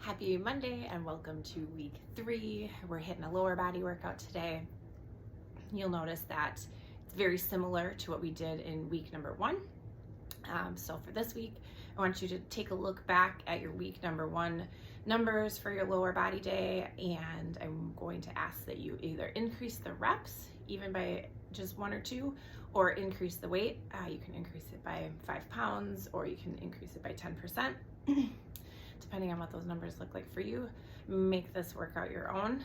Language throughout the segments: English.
Happy Monday and welcome to week 3. We're hitting a lower body workout today. You'll notice that it's very similar to what we did in week number 1. So for this week, I want you to take a look back at your week number 1 numbers for your lower body day, and I'm going to ask that you either increase the reps, even by just 1 or 2, or increase the weight. You can increase it by 5 pounds, or you can increase it by 10%. Depending on what those numbers look like for you. Make this workout your own.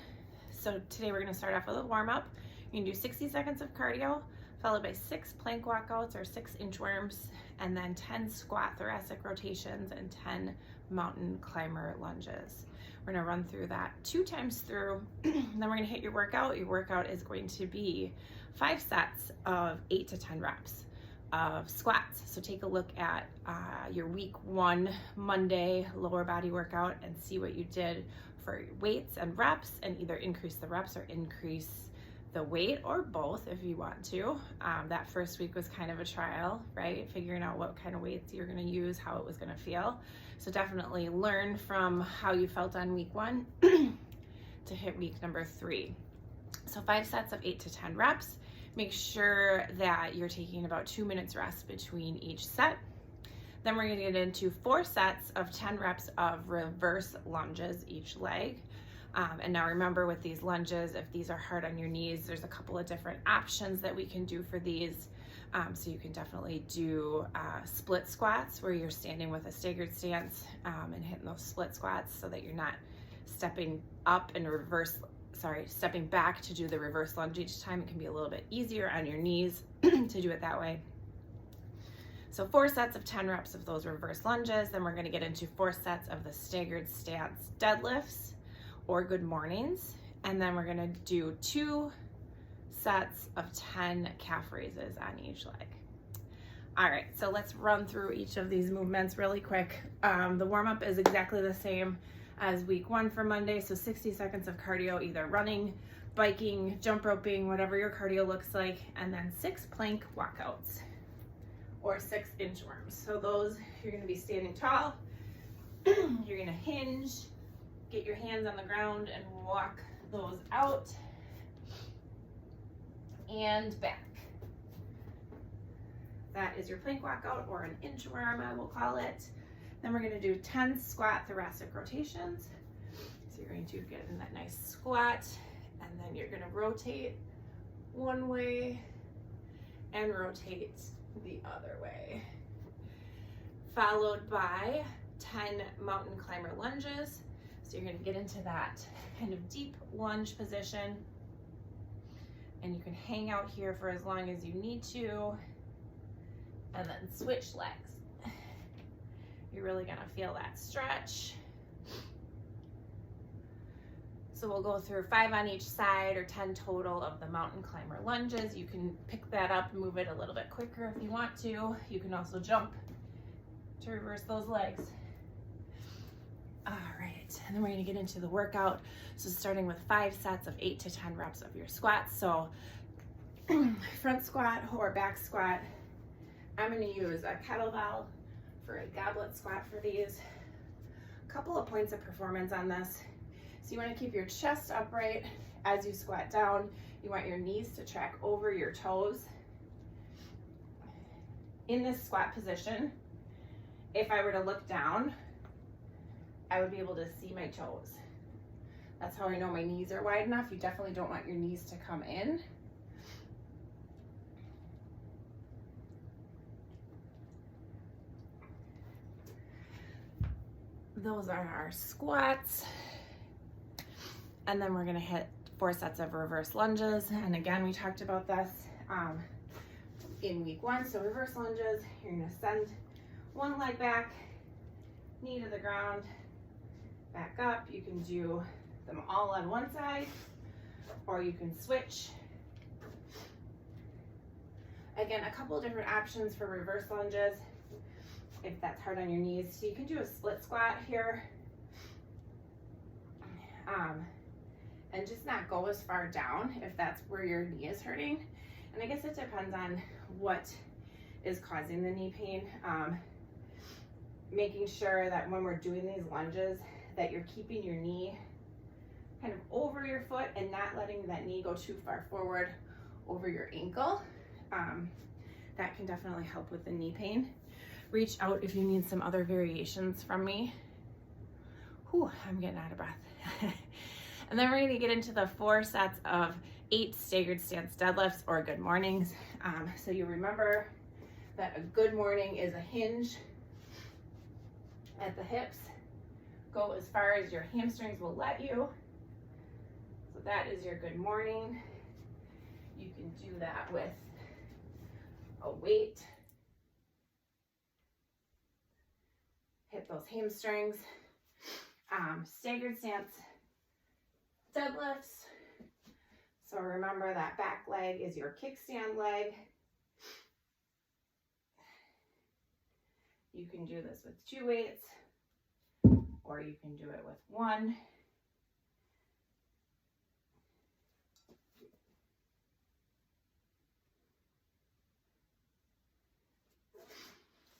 So today we're going to start off with a warm-up. You can do 60 seconds of cardio, followed by 6 plank walkouts or 6 inchworms, and then 10 squat thoracic rotations and 10 mountain climber lunges. We're going to run through that 2 times through, then we're going to hit your workout. Your workout is going to be 5 sets of 8 to 10 reps of squats. So take a look at your week 1 Monday lower body workout and see what you did for weights and reps, and either increase the reps or increase the weight, or both if you want to. That first week was kind of a trial, right? Figuring out what kind of weights you're going to use, how it was going to feel. So definitely learn from how you felt on week 1 to hit week number 3. So 5 sets of 8 to 10 reps. Make sure that you're taking about 2 minutes rest between each set. Then we're going to get into 4 sets of 10 reps of reverse lunges each leg. And now remember, with these lunges, if these are hard on your knees, there's a couple of different options that we can do for these. So you can definitely do split squats, where you're standing with a staggered stance and hitting those split squats so that you're not stepping up and stepping back to do the reverse lunge each time. It can be a little bit easier on your knees to do it that way. So 4 sets of 10 reps of those reverse lunges. Then we're going to get into 4 sets of the staggered stance deadlifts or good mornings. And then we're going to do 2 sets of 10 calf raises on each leg. All right, so let's run through each of these movements really quick. The warm-up is exactly the same as week 1 for Monday. So 60 seconds of cardio, either running, biking, jump roping, whatever your cardio looks like, and then 6 plank walkouts or 6 inchworms. So those, you're going to be standing tall. You're going to hinge, get your hands on the ground and walk those out and back. That is your plank walkout, or an inchworm, I will call it. Then we're going to do 10 squat thoracic rotations. So you're going to get in that nice squat, and then you're going to rotate one way and rotate the other way. Followed by 10 mountain climber lunges. So you're going to get into that kind of deep lunge position, and you can hang out here for as long as you need to, and then switch legs. You're really going to feel that stretch. So we'll go through 5 on each side, or 10 total of the mountain climber lunges. You can pick that up and move it a little bit quicker if you want to. You can also jump to reverse those legs. All right, and then we're going to get into the workout. So starting with 5 sets of 8 to 10 reps of your squats. So front squat or back squat. I'm going to use a kettlebell for a goblet squat for these. A couple of points of performance on this. So you want to keep your chest upright as you squat down. You want your knees to track over your toes. In this squat position, if I were to look down, I would be able to see my toes. That's how I know my knees are wide enough. You definitely don't want your knees to come in. Those are our squats. And then we're going to hit 4 sets of reverse lunges. And again, we talked about this in week 1. So reverse lunges, you're going to send one leg back, knee to the ground, back up. You can do them all on one side, or you can switch. Again, a couple different options for reverse lunges if that's hard on your knees. So you can do a split squat here, and just not go as far down if that's where your knee is hurting. And I guess it depends on what is causing the knee pain. Making sure that when we're doing these lunges that you're keeping your knee kind of over your foot and not letting that knee go too far forward over your ankle. That can definitely help with the knee pain. Reach out if you need some other variations from me. Whew, I'm getting out of breath. And then we're gonna get into the 4 sets of 8 staggered stance deadlifts or good mornings. So you remember that a good morning is a hinge at the hips. Go as far as your hamstrings will let you. So that is your good morning. You can do that with a weight. Hit those hamstrings. Staggered stance deadlifts. So remember that back leg is your kickstand leg. You can do this with 2 weights, or you can do it with 1.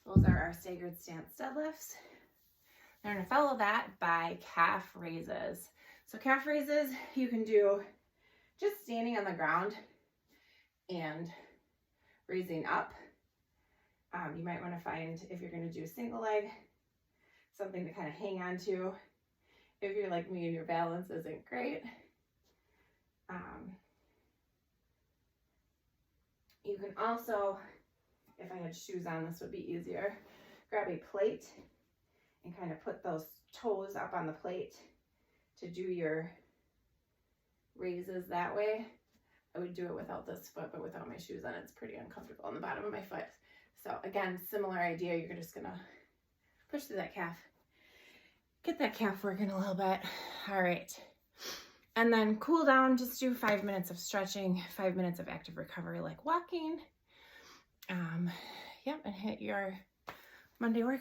Those are our staggered stance deadlifts. We're going to follow that by calf raises. So calf raises you can do just standing on the ground and raising up. You might want to find, if you're going to do single leg, something to kind of hang on to. If you're like me and your balance isn't great, you can also, if I had shoes on, this would be easier. Grab a plate and kind of put those toes up on the plate to do your raises that way. I would do it without this foot, but without my shoes on, it's pretty uncomfortable on the bottom of my foot. So again, similar idea. You're just gonna push through that calf. Get that calf working a little bit. All right. And then cool down, just do 5 minutes of stretching, 5 minutes of active recovery like walking. Yep, and hit your Monday workout.